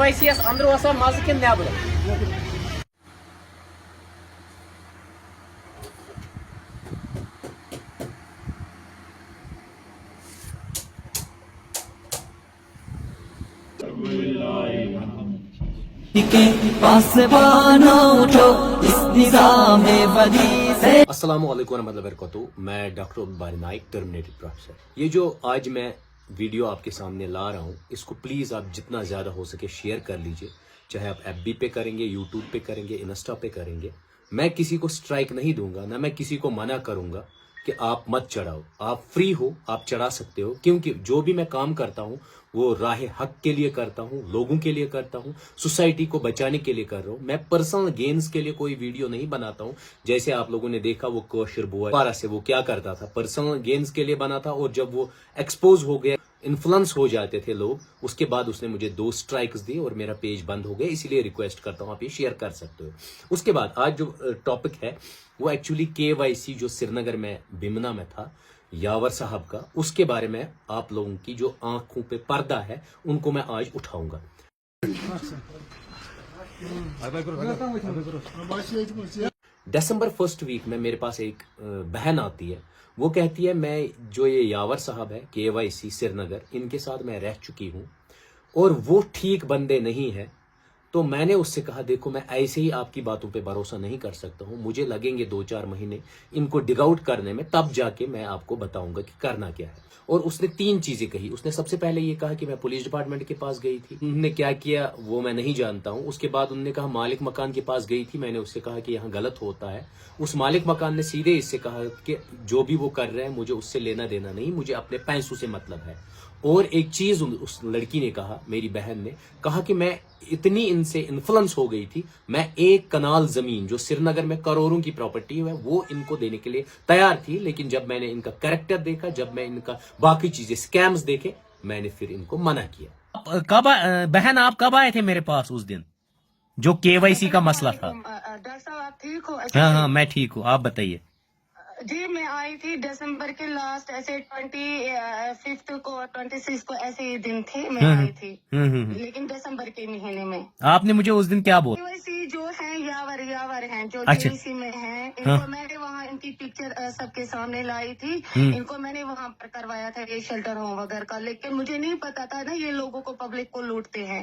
KYCS अंदर वसा मज कि नबर अस्सलामु अलैकुम वरहमतुल्लाहि वबरकातुहू। मैं doctor Abdul Naik, terminated professor. ये जो आज मैं वीडियो आपके सामने ला रहा हूँ, इसको प्लीज़ आप जितना ज़्यादा हो सके शेयर कर लीजिए। चाहे आप FB पे करेंगे, यूट्यूब पे करेंगे, इंस्टा पे करेंगे। मैं किसी को स्ट्राइक नहीं दूंगा, ना मैं किसी को मना करूंगा कि आप मत चढ़ाओ। आप फ्री हो, आप चढ़ा सकते हो, क्योंकि जो भी मैं काम करता हूँ वो राह हक के लिए करता हूँ, लोगों के लिए करता हूँ, सोसाइटी को बचाने के लिए कर रहा हूँ। मैं पर्सनल गेन्स के लिए कोई वीडियो नहीं बनाता हूँ। जैसे आप लोगों ने देखा वो कोशर बुआ पारा से वो क्या करता था, पर्सनल गेन्स के लिए बना था। और जब वो एक्सपोज हो गया, इन्फ्लुएंस हो जाते थे लोग, उसके बाद उसने मुझे 2 स्ट्राइक्स दी और मेरा पेज बंद हो गया। इसीलिए रिक्वेस्ट करता हूँ आप ये शेयर कर सकते हो। उसके बाद आज जो टॉपिक है वो एक्चुअली KYC जो श्रीनगर में बिमना में था, यावर साहब का, उसके बारे में आप लोगों की जो आंखों पे पर्दा है उनको मैं आज उठाऊंगा। दिसंबर फर्स्ट वीक में मेरे पास एक बहन आती है। वो कहती है मैं जो ये यावर साहब है KYC श्रीनगर, इनके साथ मैं रह चुकी हूँ और वो ठीक बंदे नहीं है। तो मैंने उससे कहा देखो मैं ऐसे ही आपकी बातों पे भरोसा नहीं कर सकता हूँ, मुझे लगेंगे 2-4 महीने इनको डिग आउट करने में, तब जाके मैं आपको बताऊंगा कि करना क्या है। और उसने 3 चीजें कही। उसने सबसे पहले ये कहा कि मैं पुलिस डिपार्टमेंट के पास गई थी। उन्होंने क्या किया वो मैं नहीं जानता हूँ। उसके बाद उन्होंने कहा मालिक मकान के पास गई थी। मैंने उससे कहा कि यहाँ गलत होता है। उस मालिक मकान ने सीधे इससे कहा कि जो भी वो कर रहे हैं मुझे उससे लेना देना नहीं, मुझे अपने पैसों से मतलब है। और एक चीज उस लड़की ने कहा, मेरी बहन ने कहा कि मैं इतनी इनसे इन्फ्लुएंस हो गई थी, मैं 1 कनाल जमीन जो श्रीनगर में करोड़ों की प्रॉपर्टी है वो इनको देने के लिए तैयार थी। लेकिन जब मैंने इनका कैरेक्टर देखा, जब मैं इनका बाकी चीजें स्कैम्स देखे, मैंने फिर इनको मना किया। कब बहन आप कब आए थे मेरे पास उस दिन जो KYC का मसला था? डॉक्टर साहब आप ठीक हो? हाँ मैं ठीक हूँ, आप बताइए। जी मैं आई थी दिसंबर के लास्ट ऐसे 25 को 26 को ऐसे ही दिन थे, मैं आई थी। लेकिन दिसंबर के महीने में आपने मुझे उस दिन क्या बोला? KYC जो है यावर हैं जो अच्छा। KYC में हैं, इनको मैंने वहाँ इनकी पिक्चर सबके सामने लाई थी। इनको मैंने वहाँ पर करवाया था ये शेल्टर होम वगैरह का। लेकिन मुझे नहीं पता था ना ये लोगों को, पब्लिक को लूटते हैं।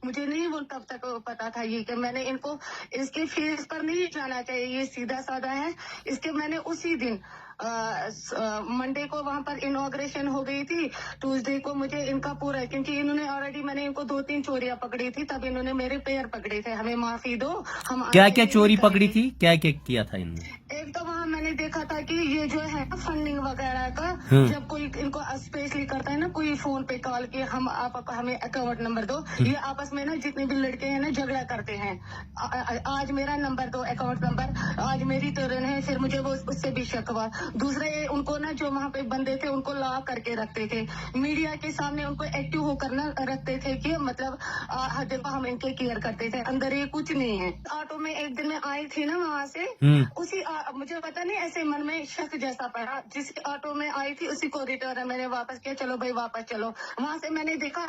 मुझे नहीं वो तब तक पता था ये कि मैंने इनको इसके फेस पर नहीं जाना चाहिए, ये सीधा साधा है। इसके मैंने उसी दिन मंडे को वहां पर इनॉग्रेशन हो गई थी। ट्यूसडे को मुझे इनका पूरा, क्योंकि इन्होंने ऑलरेडी मैंने इनको 2-3 चोरियां पकड़ी थी, तब इन्होंने मेरे पैर पकड़े थे, हमें माफी दो। हम क्या क्या चोरी पकड़ी थी, क्या क्या किया था इन्होंने? एक तो वहाँ मैंने देखा था कि ये जो है फंडिंग वगैरह का, जब कोई इनको स्पेशली करता है ना, कोई फोन पे कॉल के हम आप हमें अकाउंट नंबर दो, ये आपस में ना जितने भी लड़के हैं ना झगड़ा करते हैं। आज मेरा नंबर दो, अकाउंट नंबर, आज मेरी टर्न है, फिर मुझे वो उससे भी शक हुआ। दूसरा ये उनको ना जो वहाँ पे बंदे थे उनको लॉक करके रखते थे, मीडिया के सामने उनको एक्टिव होकर ना रखते थे कि मतलब देखो हम इनके केयर करते थे, अंदर ये कुछ नहीं है। ऑटो में एक दिन में आई थी ना वहाँ से, उसी मुझे पता नहीं ऐसे मन में शक जैसा पड़ा, जिस ऑटो में आई थी उसी को रिटर्न मैंने वापस किया, चलो भाई वापस चलो। वहाँ से मैंने देखा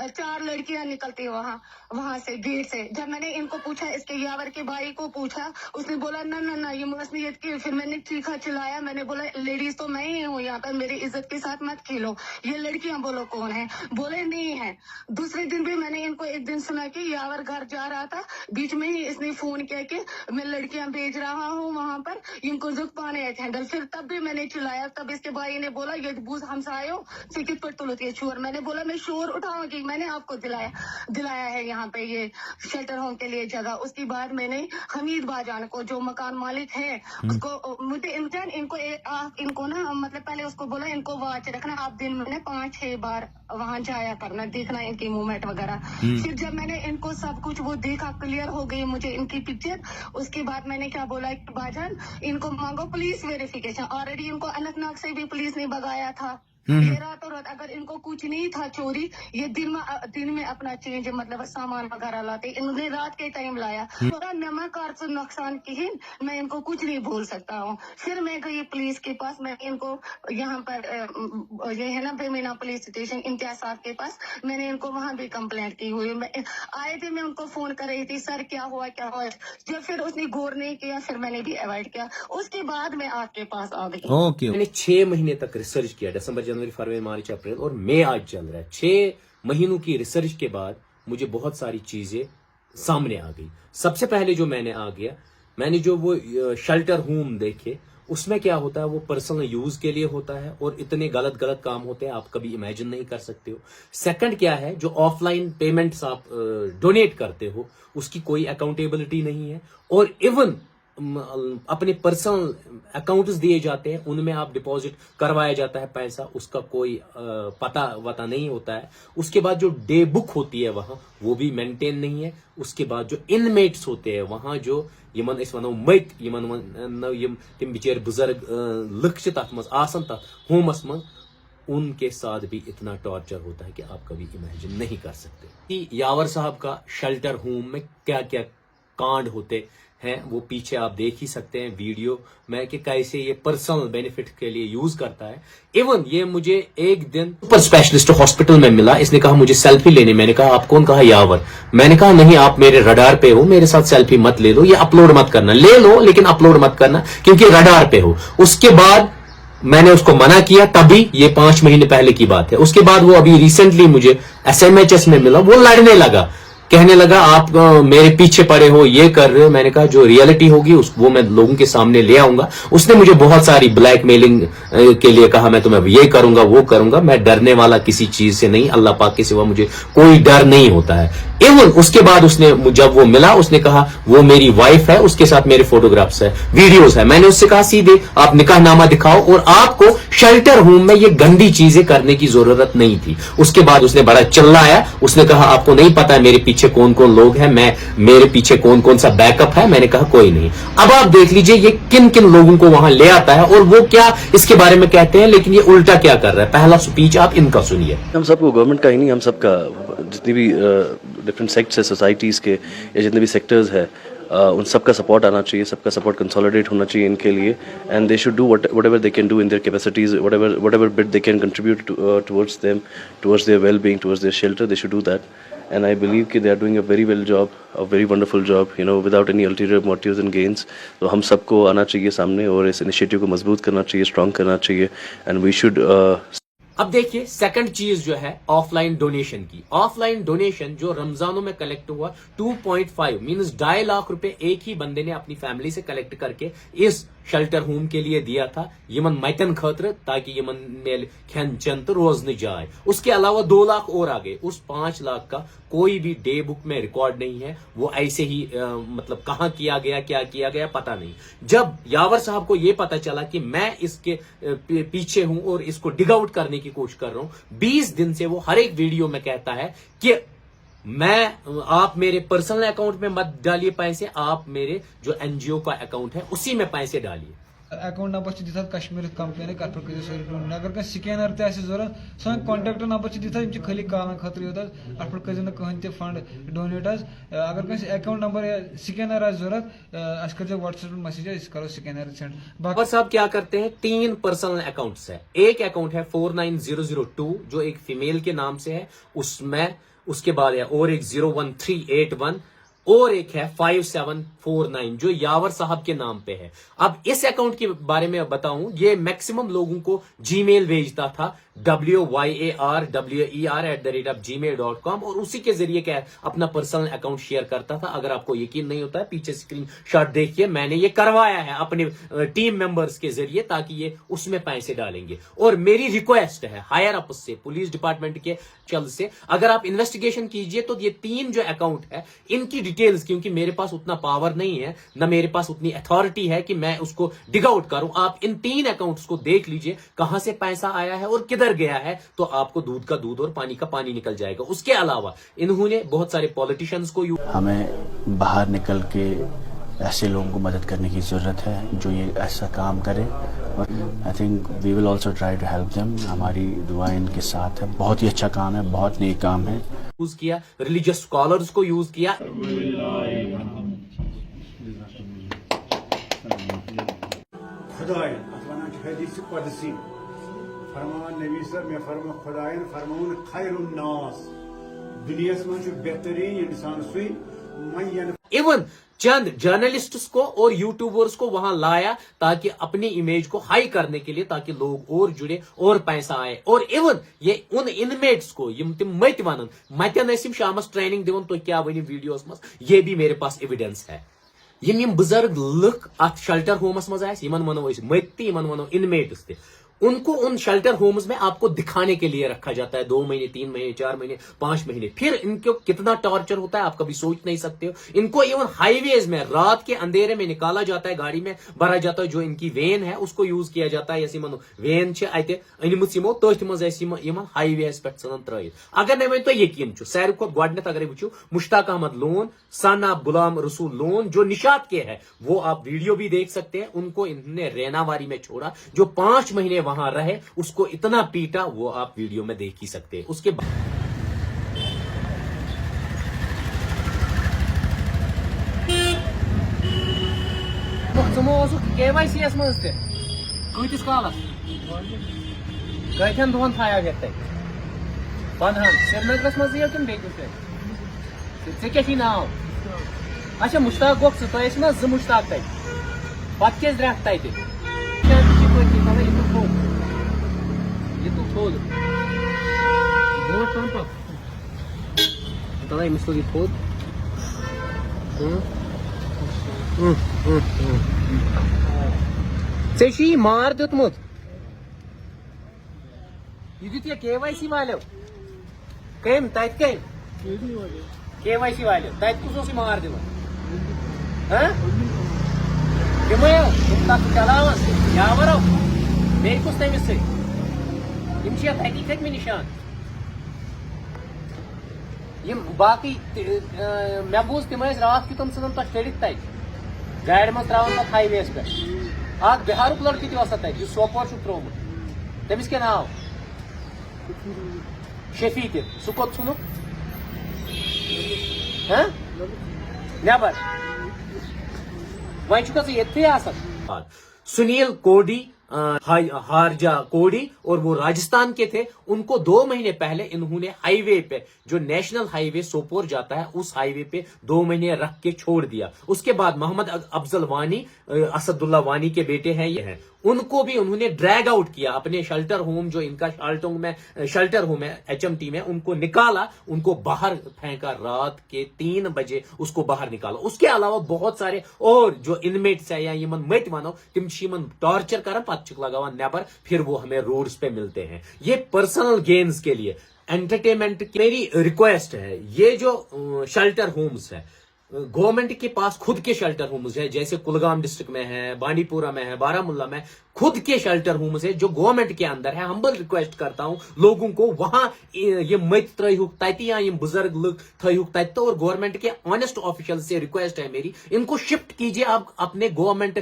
4 लड़कियां निकलती वहाँ से गेट से। जब मैंने इनको पूछा, इसके यावर के भाई को पूछा, उसने बोला ना ना ना ये मसलियत की। फिर मैंने चीखा चिल्लाया, मैंने बोला लेडीज तो मैं ही हूँ यहाँ पर, मेरी इज्जत के साथ मत खेलो, ये लड़कियां बोलो कौन है? बोले नहीं है। दूसरे दिन भी मैंने इनको एक दिन सुना कि यावर घर जा रहा था, बीच में ही इसने फोन किया कि मैं लड़कियां भेज रहा हूँ वहाँ पर, इनको जुक पाने हैंडल। फिर तब भी मैंने चिल्लाया, तब इसके भाई ने बोला ये बूझ हमसायो सिकित पर तुलती है शोर। मैंने बोला मैं शोर उठाऊंगी, मैंने आपको दिलाया है यहाँ पे ये शेल्टर होम के लिए जगह। उसके बाद मैंने हमीद बाजान को, जो मकान मालिक है, उसको मुझे इनको ना मतलब पहले उसको बोला इनको वॉच रखना, आप दिन में 5-6 बार वहाँ जाया करना, देखना इनकी मूवमेंट वगैरह। फिर जब मैंने इनको सब कुछ वो देखा, क्लियर हो गई मुझे इनकी पिक्चर, उसके बाद मैंने क्या बोला कि बाजान इनको मांगो पुलिस वेरिफिकेशन। ऑलरेडी इनको अनंतनाग से भी पुलिस ने भगाया था, ये रातों रात अगर इनको कुछ नहीं था चोरी, ये दिन में अपना चेंज मतलब सामान वगैरह लाते, इन्होंने रात के टाइम लाया। थोड़ा नमक और तो नुकसान की मैं इनको कुछ नहीं बोल सकता हूँ। फिर मैं गई पुलिस के पास, मैं इनको यहाँ पर ये है ना बेमीना पुलिस स्टेशन इम्तियाज साहब के पास, मैंने इनको वहाँ भी कंप्लेंट की हुई। मैं आए थे, मैं उनको फोन कर रही थी, सर क्या हुआ क्या हुआ। जब फिर उसने गौर नहीं किया, फिर मैंने भी अवॉइड किया। उसके बाद मैं आपके पास आ गई। ओके। मैंने 6 महीने तक रिसर्च किया, दिसंबर जनवरी फरवरी मार्च अप्रैल और मई आज चल रहा है। 6 महीनों की रिसर्च के बाद मुझे बहुत सारी चीजें सामने आ गई। सबसे पहले जो मैंने जो वो शेल्टर होम देखे, उसमें क्या होता है, वो पर्सनल यूज के लिए होता है और इतने गलत काम होते हैं आप कभी इमेजिन नहीं कर सकते हो। सेकंड क्या है, जो ऑफलाइन पेमेंट्स आप डोनेट करते हो उसकी कोई अकाउंटेबिलिटी नहीं है, और इवन अपने पर्सनल अकाउंट्स दिए जाते हैं, उनमें आप डिपॉजिट करवाया जाता है पैसा, उसका कोई पता वता नहीं होता है। उसके बाद जो डे बुक होती है वहां, वो भी मेंटेन नहीं है। उसके बाद जो इनमेट्स होते हैं वहां, जो यमन इस वनो मत यम तिम बिचार बुजुर्ग लुक छ तथ मज आसन तथ होमस मज, उनके साथ भी इतना टॉर्चर होता है कि आप कभी इमेजिन नहीं कर सकते कि यावर साहब का शेल्टर होम में क्या क्या कांड होते हैं। वो पीछे आप देख ही सकते हैं वीडियो में कि कैसे ये पर्सनल बेनिफिट के लिए यूज करता है। इवन ये मुझे एक दिन सुपर स्पेशलिस्ट हॉस्पिटल में मिला, इसने कहा मुझे सेल्फी लेनी। मैंने कहा आप कौन? कहा यावर। मैंने कहा नहीं, आप मेरे रडार पे हो, मेरे साथ सेल्फी मत ले लो, ये अपलोड मत करना। ले लो लेकिन अपलोड मत करना क्योंकि रडार पे हो। उसके बाद मैंने उसको मना किया, तभी ये 5 महीने पहले की बात है। उसके बाद वो अभी रिसेंटली मुझे SMHS में मिला, वो लड़ने लगा, कहने लगा आप मेरे पीछे पड़े हो, ये कर रहे हो। मैंने कहा जो रियलिटी होगी वो मैं लोगों के सामने ले आऊंगा। उसने मुझे बहुत सारी ब्लैकमेलिंग के लिए कहा, मैं तुम्हें ये करूंगा वो करूंगा। मैं डरने वाला किसी चीज से नहीं, अल्लाह पाक के सिवा मुझे कोई डर नहीं होता है। इवन उसके बाद उसने जब वो मिला, उसने कहा वो मेरी वाइफ है, उसके साथ मेरे फोटोग्राफ्स है, वीडियोस है। मैंने उससे कहा सीधे आप निकाहनामा दिखाओ, और आपको शेल्टर होम में ये गंदी चीजें करने की जरूरत नहीं थी। उसके बाद उसने बड़ा चिल्लाया, उसने कहा आपको नहीं पता है मेरे पीछे कौन कौन लोग हैं, मेरे पीछे कौन कौन सा बैकअप है। मैंने कहा कोई नहीं। अब आप देख लीजिए ये किन किन लोगों को वहां ले आता है और वो क्या इसके बारे में कहते हैं, लेकिन ये उल्टा क्या कर रहा है। पहला स्पीच आप इनका सुनिए। हम सबको, गवर्नमेंट का ही नहीं, हम सबका, जितनी भी डिफरेंट सेक्ट्स है सोसाइटीज़ के या जितने भी सेक्टर्स है, उन सबका सपोर्ट आना चाहिए, सबका सपोर्ट कंसोलिडेट होना चाहिए इनके लिए। And they should do whatever they can do in their capacities, whatever bit they can contribute towards them, towards their well-being, towards their shelter, they should do that. And I believe that they are doing a very well job, a very wonderful job, without any ulterior motives and gains. तो हम सबको आना चाहिए सामने और इस initiative को मजबूत करना चाहिए, स्ट्रॉन्ग करना चाहिए, एंड वी शुड। अब देखिए सेकंड चीज जो है ऑफलाइन डोनेशन की। ऑफलाइन डोनेशन जो रमजानों में कलेक्ट हुआ 2.5 मींस 2.5 लाख रुपए एक ही बंदे ने अपनी फैमिली से कलेक्ट करके इस शेल्टर होम के लिए दिया था, यमन मैतन खतर, ताकि यमन मेल खन चन तो रोज न जाए। उसके अलावा 2 लाख और आ गए। उस 5 लाख का कोई भी डे बुक में रिकॉर्ड नहीं है। वो ऐसे ही मतलब कहां किया गया, क्या किया गया पता नहीं। जब यावर साहब को ये पता चला कि मैं इसके पीछे हूं और इसको डिग आउट करने की कोशिश कर रहा हूं, 20 दिन से वो हर एक वीडियो में कहता है कि आप मेरे पर्सनल अकाउंट में मत डालिए पैसे, आप मेरे जो NGO का अकाउंट है उसी में पैसे डालिए। अकाउंट नंबर दिता कश्मीर कंप्लेन कर कर अगर कह स्कैनर तरूरत सन कॉन्टैक्ट नंबर दिता खाली कॉल खतर योत अट पे कहें फंड डोनेट। अगर कह अकाउंट नंबर या स्कैनर जरूरत कर व्हाट्सएप मैसेज करो स्कैनर सेंड। बाबर साहब क्या करते हैं, 3 पर्सनल अकाउंट्स है। एक अकाउंट है 49002 जो एक फीमेल के नाम से है, उसमें उसके बाद है और एक 01381 और एक है 5749 जो यावर साहब के नाम पे है। अब इस अकाउंट के बारे में बताऊं, ये मैक्सिमम लोगों को जीमेल भेजता था WYARWER@gmail.com और उसी के जरिए क्या अपना पर्सनल अकाउंट शेयर करता था। अगर आपको यकीन नहीं होता है पीछे स्क्रीन शॉट देखिए, मैंने ये करवाया है अपने टीम मेंबर्स के जरिए ताकि ये उसमें पैसे डालेंगे। और मेरी रिक्वेस्ट है हायर अप से, पुलिस डिपार्टमेंट के चल से, अगर आप इन्वेस्टिगेशन कीजिए तो ये 3 जो अकाउंट है इनकी डिटेल्स, क्योंकि मेरे पास उतना पावर नहीं है ना मेरे पास उतनी अथॉरिटी है कि मैं उसको डिग आउट करूं। आप इन 3 अकाउंट्स को देख लीजिए कहां से पैसा आया है और किधर गया है, तो आपको दूध का दूध और पानी का पानी निकल जाएगा। उसके अलावा इन्होंने बहुत सारे पॉलिटिशियंस को हमें बाहर निकल के ایسے لوگوں کو مدد کرنے کی ضرورت ہے جو یہ ایسا کام کرے. اور I think we will also try to help them. ہماری دعائیں ان کے ساتھ ہے. بہت ہی اچھا کام ہے, بہت نیک کام ہے. یوز کیا, ریلیجیس اسکالرز کو یوز کیا. خدائے ات ونان حدیث قدسی فرمان نبی صاحب میں فرما خدائن فرمون خیر الناس دنیا من بہترین انسان سوی من ایون چند جرنلسٹس کو اور یوٹیوبرز کو وہاں لایا تاکہ اپنی امیج کو ہائی کرنے کے لیے, تاکہ لوگ اور جڑے اور پیسہ آئے. اور ایون یہ ان انمیٹس کو یم تم مت ونن متن ٲسِم شامس ٹریننگ دِوان تُہۍ کیٛاہ ؤنِو ویڈیوس منٛز, یہ بھی میرے پاس ایویڈنس ہے. یم بزرگ لُکھ ات شیلٹر ہومس منٛز آسہِ, یمن ونو أسۍ مٔتۍ تہِ, یمن ونو انمیٹس تہِ, ان کو ان شیلٹر ہومز میں آپ کو دکھانے کے لیے رکھا جاتا ہے 2 مہینے 3 مہینے 4 مہینے 5 مہینے. پھر ان کو کتنا ٹارچر ہوتا ہے آپ کبھی سوچ نہیں سکتے ہو. ان کو ایون ہائی ویز میں رات کے اندھیرے میں نکالا جاتا ہے, گاڑی میں بھرا جاتا ہے, جو ان کی وین ہے اس کو یوز کیا جاتا ہے. یمن وین اتہ انمت یمو تھی مز ہائی ویز پہ ژھن ترائت. اگر نہیں ون تھی یقین ساروی کھت گۄڈنیتھ اگر وچو مشتاق احمد لون, سن آف غلام رسول لون جو نشاد کے ہے, وہ آپ ویڈیو بھی دیکھ سکتے ہیں. ان کو انہوں نے ریناواری میں چھوڑا, جو 5 مہینے وہاں رہے, اس کو اتنا پیٹا, وہ آپ ویڈیو میں دیکھ ہی سکتے ہیں. اس کے بعد KYC مز کتس کالس کتن دہن تھایا گیا تھی 15 سری نگرس مز کن بیس ٹھیک ژے ناو؟ اچھا مشتاق گوکھ ژٕ تۄہہِ ٲسِو نا 2 مشتاق تتہِ, پتہٕ کیٛازِ درٛاکھ تتہِ؟ یہ تو تھود بہت پمپ تلا امس لوگ یہ تھود ژےٚ مار دیُتمُت یہ دیُت یہ KYC والو کٔمۍ تتہِ کٔمۍ KYC والو تتہِ کُس اوس مار دِوان؟ تِمے تتھ چلاوان یاورو بیٚیہِ کُس تٔمِس سۭتۍ؟ یم حقیقت کھت میں نشان. یم باقی مے بوز تم رات کتن ژھن تہ چڑھت تت گاڑی من تراان پہ ہائی ویس پہ. اخ بہارک لڑکی تہ تت سوپور ترومت, تمس کیا ناو؟ شفیع تہ, سہ کوت ژھنک نبر وی چھ یتھی آسان. سنیل کوڈی, ہارجا کوڈی, اور وہ راجستھان کے تھے. ان کو 2 مہینے پہلے انہوں نے ہائی وے پہ, جو نیشنل ہائی وے سوپور جاتا ہے, اس ہائی وے پہ 2 مہینے رکھ کے چھوڑ دیا. اس کے بعد محمد افضل وانی, اسد اللہ وانی کے بیٹے ہیں یہ ہیں, ان کو بھی انہوں نے ڈریگ آؤٹ کیا اپنے شیلٹر ہوم, جو ان کا شیلٹر ہوم ہے HMT میں, ان کو نکالا, ان کو باہر پھینکا. رات کے 3 بجے اس کو باہر نکالا. اس کے علاوہ بہت سارے اور جو انمیٹس ہے یا یمن مت ونو تم ٹارچر کرن, پتہ چھک لگاوان نیبر, پھر وہ ہمیں روڈز پہ ملتے ہیں. یہ پرسنل گینز کے لیے انٹرٹینمنٹ کی میری ریکویسٹ ہے. یہ جو شیلٹر ہومز ہے, گورنمنٹ کے پاس خود کے شیلٹر ہومز ہے, جیسے کلگام ڈسٹرکٹ میں ہے, بانڈی پورہ میں ہے, بارامولہ میں خود کے شیلٹر ہومز ہے جو گورنمنٹ کے اندر ہے. ہمبل ریکویسٹ کرتا ہوں لوگوں کو, وہاں یہ مت ترہوک تتہ یا یہ بزرگ لوگ تھوک تتہ. اور گورنمنٹ کے آنےسٹ آفیشل سے ریکویسٹ ہے میری, ان کو شفٹ کیجیے آپ اپنے گورنمنٹ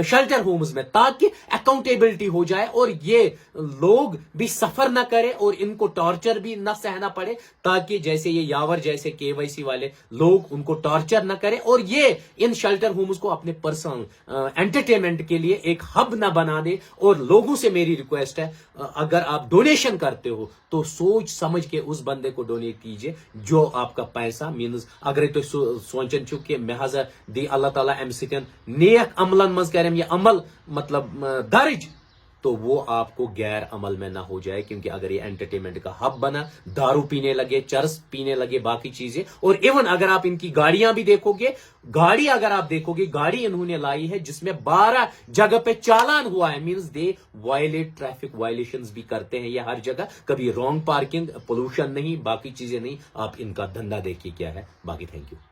شیلٹر ہومز میں, تاکہ اکاؤنٹیبلٹی ہو جائے اور یہ لوگ بھی سفر نہ کرے اور ان کو ٹارچر بھی نہ سہنا پڑے, تاکہ جیسے یہ یاور جیسے KYC والے لوگ ان کو ٹارچر نہ کرے, اور یہ ان شیلٹر ہومز کو اپنے پرسنل انٹرٹینمنٹ کے لیے ایک ہب نہ بنا دے. اور لوگوں سے میری ریکویسٹ ہے, اگر آپ ڈونیشن کرتے ہو تو سوچ سمجھ کے اس بندے کو ڈونیٹ کیجیے جو آپ کا پیسہ مینز. اگر تھی سوچان چھو کہ مے ہسا دی اللہ تعالیٰ ام سن نیک عملن مز کرم یہ عمل مطلب درج, تو وہ آپ کو غیر عمل میں نہ ہو جائے. کیونکہ اگر یہ انٹرٹینمنٹ کا ہب بنا, دارو پینے لگے, چرس پینے لگے, باقی چیزیں. اور ایون اگر آپ ان کی گاڑیاں بھی دیکھو گے, گاڑی اگر آپ دیکھو گے, گاڑی انہوں نے لائی ہے جس میں 12 جگہ پہ چالان ہوا ہے. مینز دے وائلیٹ, ٹریفک وائلیشنز بھی کرتے ہیں یہ ہر جگہ. کبھی رانگ پارکنگ, پولوشن نہیں, باقی چیزیں نہیں. آپ ان کا دھندا دیکھیے کیا ہے. باقی تھینک یو.